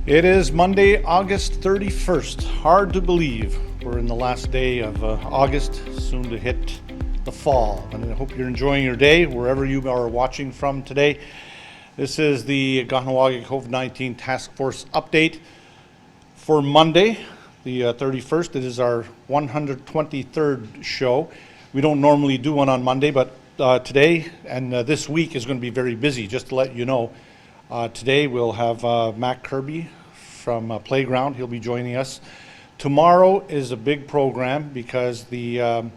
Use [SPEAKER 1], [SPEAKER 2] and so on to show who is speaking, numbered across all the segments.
[SPEAKER 1] It is Monday, August 31st. Hard to believe we're in the last day of August, soon to hit the fall. And I hope you're enjoying your day wherever you are watching from today. This is the Kahnawake COVID-19 Task Force update for Monday, the 31st. It is our 123rd show. We don't normally do one on Monday, but today and this week is going to be very busy, just to let you know. Today we'll have Mac Kirby from Playground. He'll be joining us. Tomorrow is a big program because the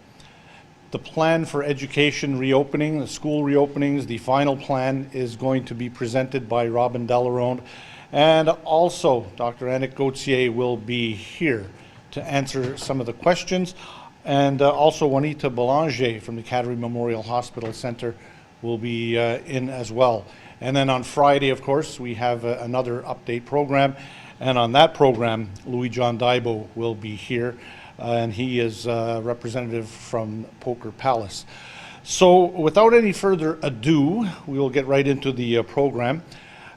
[SPEAKER 1] plan for education reopening, the school reopenings, the final plan is going to be presented by Robin Delarone. And also Dr. Annick Gauthier will be here to answer some of the questions. And also Juanita Belanger from the Cattery Memorial Hospital Center will be in as well. And then on Friday, of course, we have another update program. And on that program, Louis-John Daibo will be here. And he is representative from Poker Palace. So without any further ado, we will get right into the program.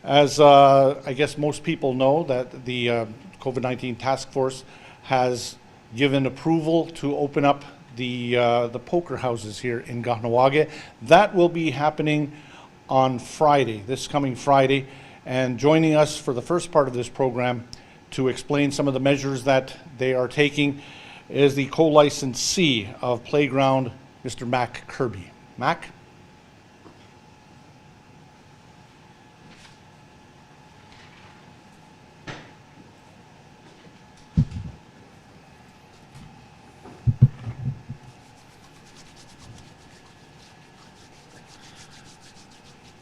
[SPEAKER 1] As I guess most people know, that the COVID-19 Task Force has given approval to open up the poker houses here in Kahnawake. That will be happening on Friday, this coming Friday, and joining us for the first part of this program to explain some of the measures that they are taking is the co-licensee of Playground, Mr. Mac Kirby. Mac?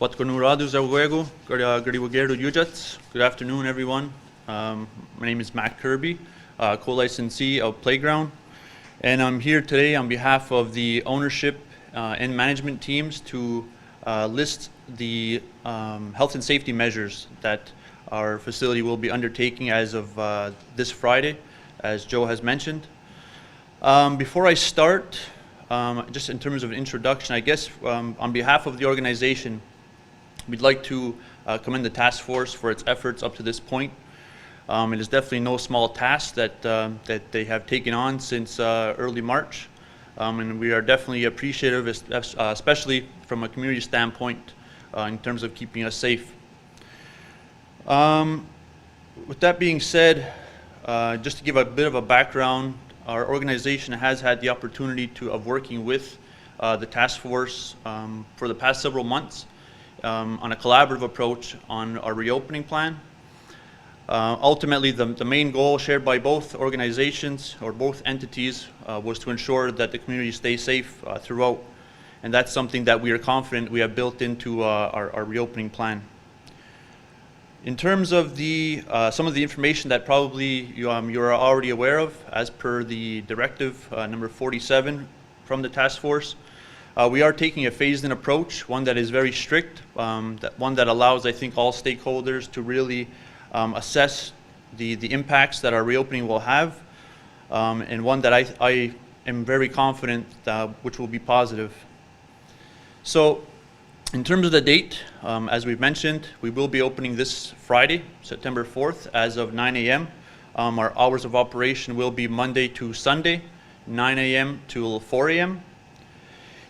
[SPEAKER 2] Good afternoon, everyone. My name is Mac Kirby, co-licensee of Playground, and I'm here today on behalf of the ownership and management teams to list the health and safety measures that our facility will be undertaking as of this Friday, as Joe has mentioned. Before I start, just in terms of an introduction, I guess on behalf of the organization, we'd like to commend the task force for its efforts up to this point. It is definitely no small task that they have taken on since early March, and we are definitely appreciative, especially from a community standpoint, in terms of keeping us safe. With that being said, just to give a bit of a background, our organization has had the opportunity of working with the task force for the past several months. On a collaborative approach on our reopening plan. Ultimately, the main goal shared by both organizations or both entities was to ensure that the community stays safe throughout, and that's something that we are confident we have built into our reopening plan. In terms of some of the information that probably you are already aware of, as per the directive number 47 from the task force, we are taking a phased-in approach, one that is very strict, one that allows, I think, all stakeholders to really assess the impacts that our reopening will have, and one that I am very confident which will be positive. So, in terms of the date, as we've mentioned, we will be opening this Friday, September 4th, as of 9 a.m. Our hours of operation will be Monday to Sunday, 9 a.m. to 4 a.m.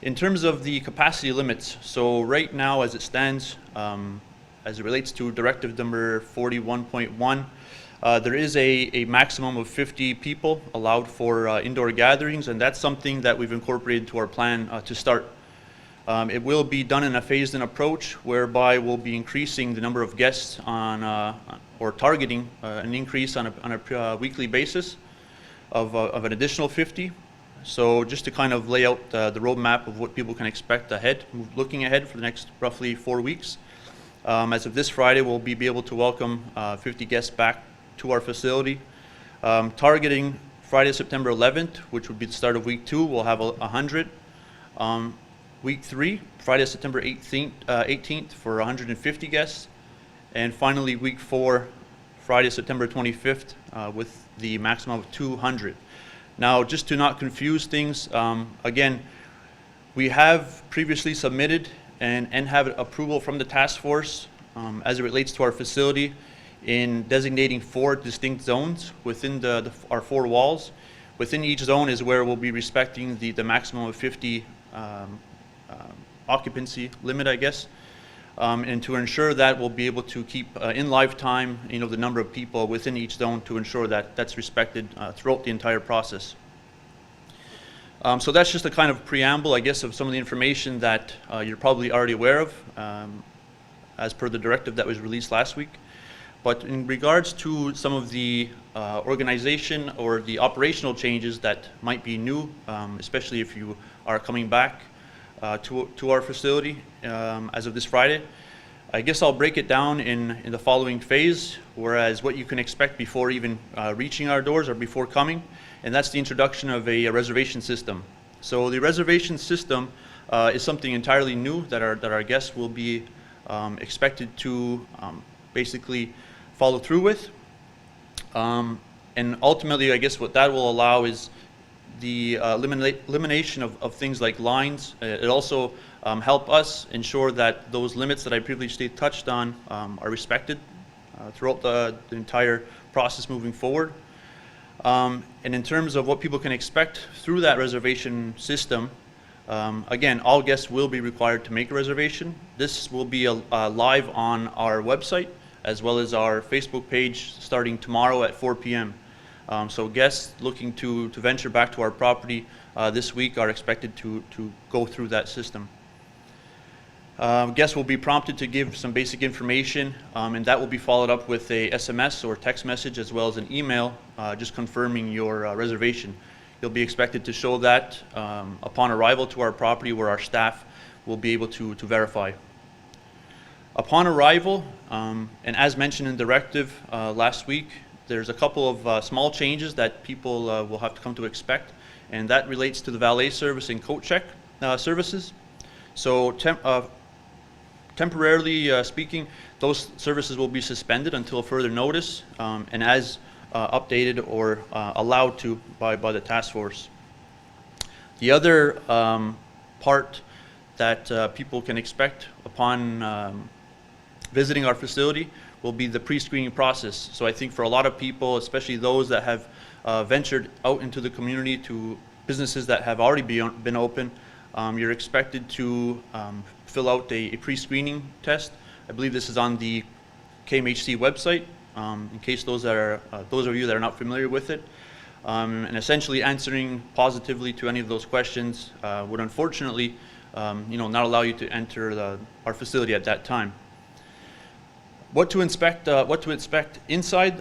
[SPEAKER 2] In terms of the capacity limits, so right now as it stands, as it relates to directive number 41.1, there is a maximum of 50 people allowed for indoor gatherings, and that's something that we've incorporated into our plan to start. It will be done in a phased-in approach, whereby we'll be increasing the number of guests or targeting an increase on a weekly basis of an additional 50. So just to kind of lay out the roadmap of what people can expect ahead, looking ahead for the next roughly 4 weeks. As of this Friday, we'll be able to welcome 50 guests back to our facility. Targeting Friday, September 11th, which would be the start of week 2, we'll have 100. Week 3, Friday, September 18th for 150 guests. And finally, week 4, Friday, September 25th, with the maximum of 200. Now, just to not confuse things, again, we have previously submitted and have approval from the task force as it relates to our facility in designating 4 distinct zones within our 4 walls. Within each zone is where we'll be respecting the maximum of 50 occupancy limit, I guess. And to ensure that we'll be able to keep in lifetime, the number of people within each zone to ensure that that's respected throughout the entire process. So that's just a kind of preamble, I guess, of some of the information that you're probably already aware of as per the directive that was released last week. But in regards to some of the organization or the operational changes that might be new, especially if you are coming back to our facility as of this Friday, I guess I'll break it down in the following phase, whereas what you can expect before even reaching our doors or before coming, and that's the introduction of a reservation system. So the reservation system is something entirely new that our guests will be expected to basically follow through with. And ultimately, I guess what that will allow is the elimination of things like lines. It also help us ensure that those limits that I previously touched on are respected throughout the entire process moving forward. And in terms of what people can expect through that reservation system, again, all guests will be required to make a reservation. This will be live on our website as well as our Facebook page starting tomorrow at 4 p.m. So guests looking to venture back to our property this week are expected to go through that system. Guests will be prompted to give some basic information, and that will be followed up with a SMS or text message as well as an email just confirming your reservation. You'll be expected to show that upon arrival to our property, where our staff will be able to verify. Upon arrival, and as mentioned in directive last week, there's a couple of small changes that people will have to come to expect, and that relates to the valet service and coat check services. So temporarily speaking, those services will be suspended until further notice, and as updated or allowed to by the task force. The other part that people can expect upon visiting our facility will be the pre-screening process. So I think for a lot of people, especially those that have ventured out into the community to businesses that have already been open, you're expected to fill out a pre-screening test. I believe this is on the KMHC website, in case those of you that are not familiar with it. And essentially answering positively to any of those questions would unfortunately not allow you to enter our facility at that time. What to expect inside?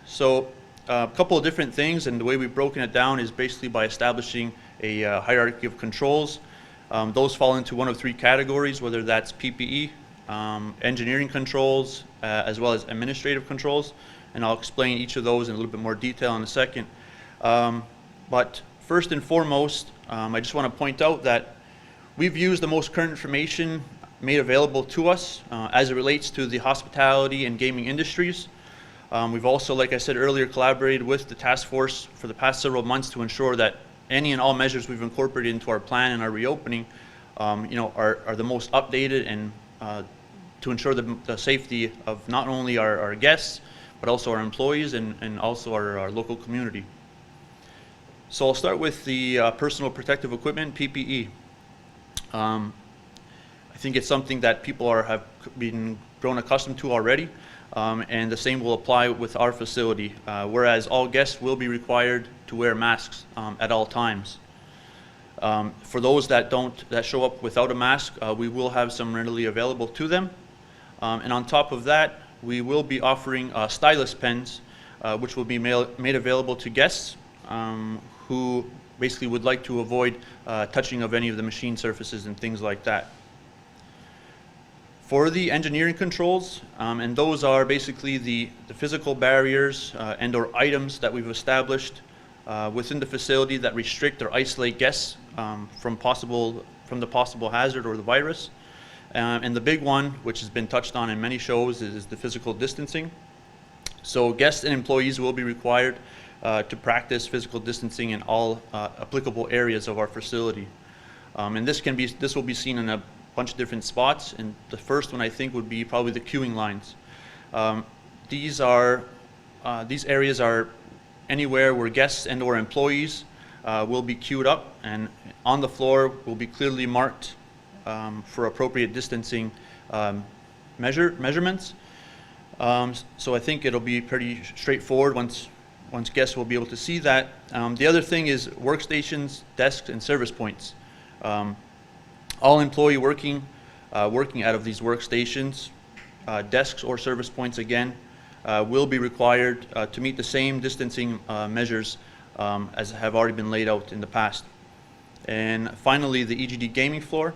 [SPEAKER 2] So a couple of different things, and the way we've broken it down is basically by establishing a hierarchy of controls. Those fall into one of 3 categories, whether that's PPE, engineering controls, as well as administrative controls, and I'll explain each of those in a little bit more detail in a second. But first and foremost, I just want to point out that we've used the most current information made available to us as it relates to the hospitality and gaming industries. We've also, like I said earlier, collaborated with the task force for the past several months to ensure that any and all measures we've incorporated into our plan and our reopening are the most updated, and to ensure the safety of not only our guests but also our employees and also our local community. So I'll start with the personal protective equipment, PPE. I think it's something that people have been grown accustomed to already, and the same will apply with our facility, whereas all guests will be required to wear masks at all times. For those that show up without a mask, we will have some readily available to them. And on top of that, we will be offering stylus pens, which will be made available to guests who basically would like to avoid touching of any of the machine surfaces and things like that. For the engineering controls, and those are basically the physical barriers and or items that we've established within the facility that restrict or isolate guests from the possible hazard or the virus. And the big one, which has been touched on in many shows, is the physical distancing. So guests and employees will be required to practice physical distancing in all applicable areas of our facility. And this will be seen in a bunch of different spots, and the first one I think would be probably the queuing lines. these areas are anywhere where guests and or employees will be queued up, and on the floor will be clearly marked for appropriate distancing measurements. So I think it'll be pretty straightforward once guests will be able to see that. The other thing is workstations, desks, and service points. All employee working out of these workstations, desks or service points again, will be required to meet the same distancing measures as have already been laid out in the past. And finally, the EGD gaming floor.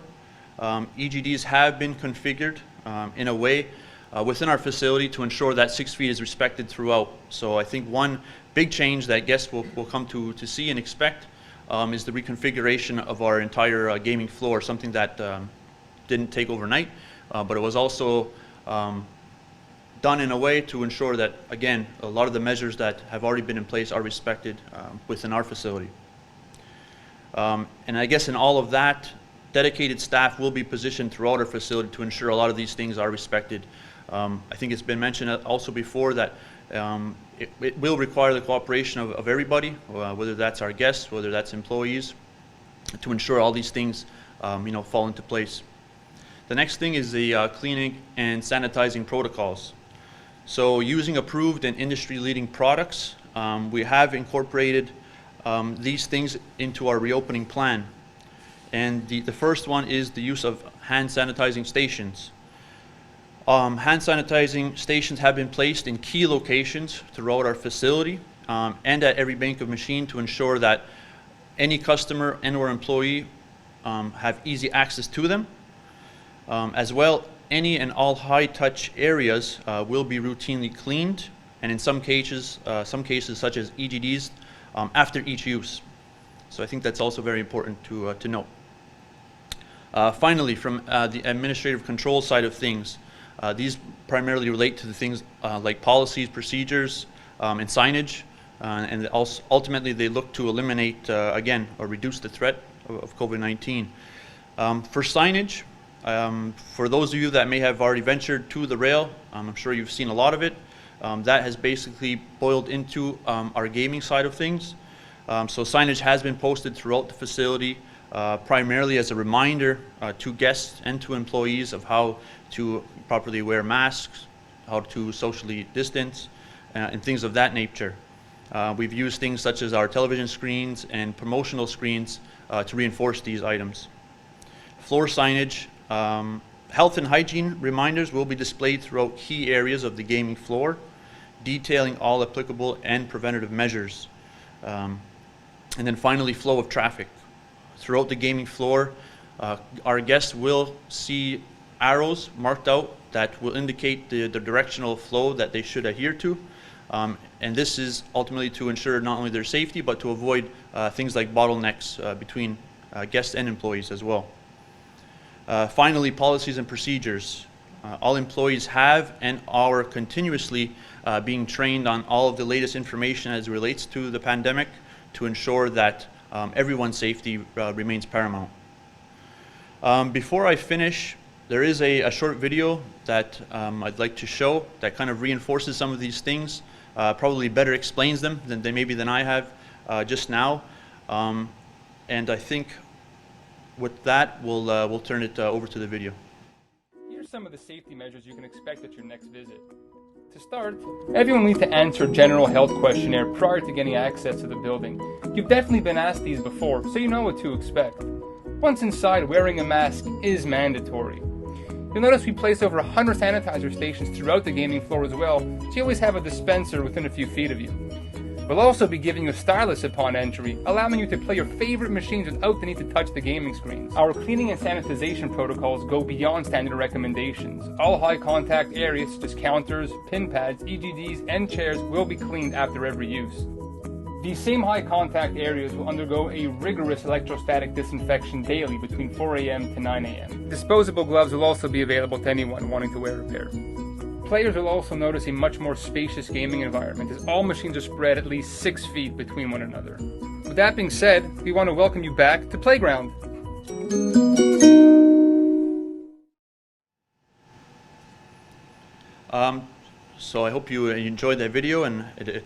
[SPEAKER 2] EGDs have been configured in a way within our facility to ensure that 6 feet is respected throughout. So I think one big change that guests will come to see and expect is the reconfiguration of our entire gaming floor, something that didn't take overnight, but it was also done in a way to ensure that, again, a lot of the measures that have already been in place are respected within our facility. And I guess in all of that, dedicated staff will be positioned throughout our facility to ensure a lot of these things are respected. I think it's been mentioned also before that it will require the cooperation of everybody, whether that's our guests, whether that's employees, to ensure all these things fall into place. The next thing is the cleaning and sanitizing protocols. So using approved and industry-leading products, we have incorporated these things into our reopening plan. And the first one is the use of hand sanitizing stations. Hand sanitizing stations have been placed in key locations throughout our facility and at every bank of machine to ensure that any customer and or employee have easy access to them. As well, any and all high-touch areas will be routinely cleaned, and in some cases such as EGDs, after each use. So I think that's also very important to note. Finally, from the administrative control side of things, these primarily relate to the things like policies, procedures, and signage, and also ultimately they look to eliminate, again, or reduce the threat of COVID-19. For signage, for those of you that may have already ventured to the rail, I'm sure you've seen a lot of it. That has basically boiled into our gaming side of things. So signage has been posted throughout the facility, primarily as a reminder to guests and to employees of how to properly wear masks, how to socially distance, and things of that nature. We've used things such as our television screens and promotional screens to reinforce these items. Floor signage, health and hygiene reminders will be displayed throughout key areas of the gaming floor, detailing all applicable and preventative measures. And then finally, flow of traffic. Throughout the gaming floor, our guests will see arrows marked out that will indicate the directional flow that they should adhere to. And this is ultimately to ensure not only their safety, but to avoid things like bottlenecks between guests and employees as well. Finally, policies and procedures. All employees have and are continuously being trained on all of the latest information as it relates to the pandemic to ensure that everyone's safety remains paramount. Before I finish, there is a short video that I'd like to show that kind of reinforces some of these things, probably better explains them than I have just now. And I think with that, we'll turn it over to the video.
[SPEAKER 3] Here's some of the safety measures you can expect at your next visit. To start, everyone needs to answer a general health questionnaire prior to getting access to the building. You've definitely been asked these before, so you know what to expect. Once inside, wearing a mask is mandatory. You'll notice we place over 100 sanitizer stations throughout the gaming floor as well, so you always have a dispenser within a few feet of you. We'll also be giving you a stylus upon entry, allowing you to play your favorite machines without the need to touch the gaming screens. Our cleaning and sanitization protocols go beyond standard recommendations. All high contact areas such as counters, pin pads, EGDs, and chairs will be cleaned after every use. These same high contact areas will undergo a rigorous electrostatic disinfection daily between 4 a.m. to 9 a.m. Disposable gloves will also be available to anyone wanting to wear a pair. Players will also notice a much more spacious gaming environment as all machines are spread at least 6 feet between one another. With that being said, we want to welcome you back to Playground.
[SPEAKER 2] So I hope you enjoyed that video, and it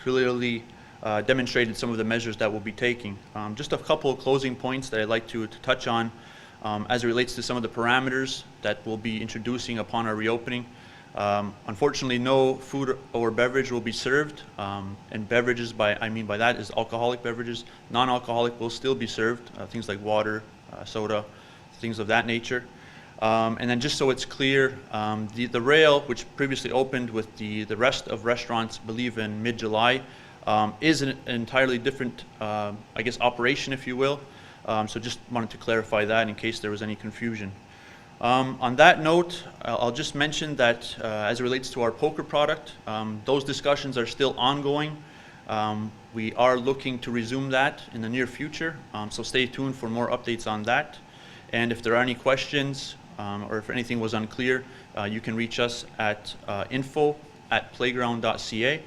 [SPEAKER 2] clearly demonstrated some of the measures that we'll be taking. Just a couple of closing points that I'd like to touch on as it relates to some of the parameters that we'll be introducing upon our reopening. Unfortunately, no food or beverage will be served, and beverages, I mean by that is alcoholic beverages. Non-alcoholic will still be served, things like water, soda, things of that nature. And then just so it's clear, the rail, which previously opened with the rest of restaurants, I believe in mid-July, is an entirely different, I guess, operation, if you will. So just wanted to clarify that in case there was any confusion. On that note, I'll just mention that as it relates to our poker product, those discussions are still ongoing. We are looking to resume that in the near future, so stay tuned for more updates on that. And if there are any questions or if anything was unclear, you can reach us at info@playground.ca,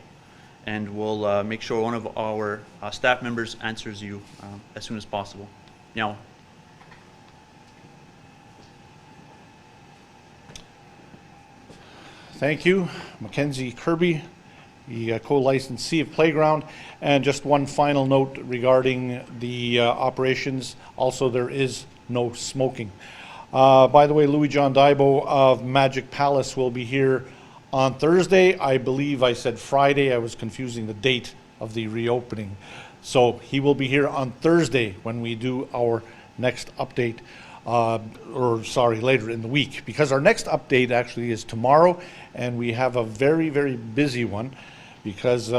[SPEAKER 2] and we'll make sure one of our staff members answers you as soon as possible. Now.
[SPEAKER 1] Thank you, Mackenzie Kirby, the co-licensee of Playground. And just one final note regarding the operations. Also, there is no smoking. By the way, Louis John Daibo of Magic Palace will be here on Thursday. I believe I said Friday. I was confusing the date of the reopening. So he will be here on Thursday when we do our next update. Later in the week, because our next update actually is tomorrow, and we have a very, very busy one because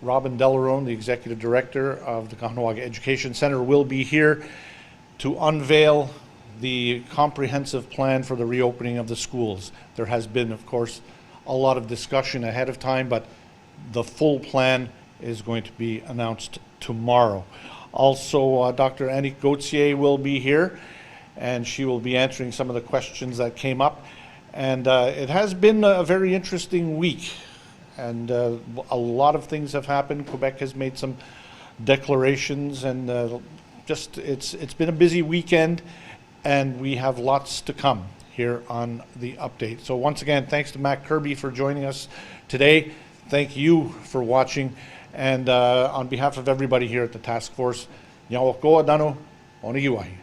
[SPEAKER 1] Robin Delarone, the Executive Director of the Kahnawake Education Center, will be here to unveil the comprehensive plan for the reopening of the schools. There has been, of course, a lot of discussion ahead of time, but the full plan is going to be announced tomorrow. Also, Dr. Annick Gauthier will be here, and she will be answering some of the questions that came up. And it has been a very interesting week, and a lot of things have happened. Quebec has made some declarations, and it's been a busy weekend, and we have lots to come here on the update. So once again, thanks to Mac Kirby for joining us today. Thank you for watching, and on behalf of everybody here at the task force, Nyawakoa Dano, Onigiwahi.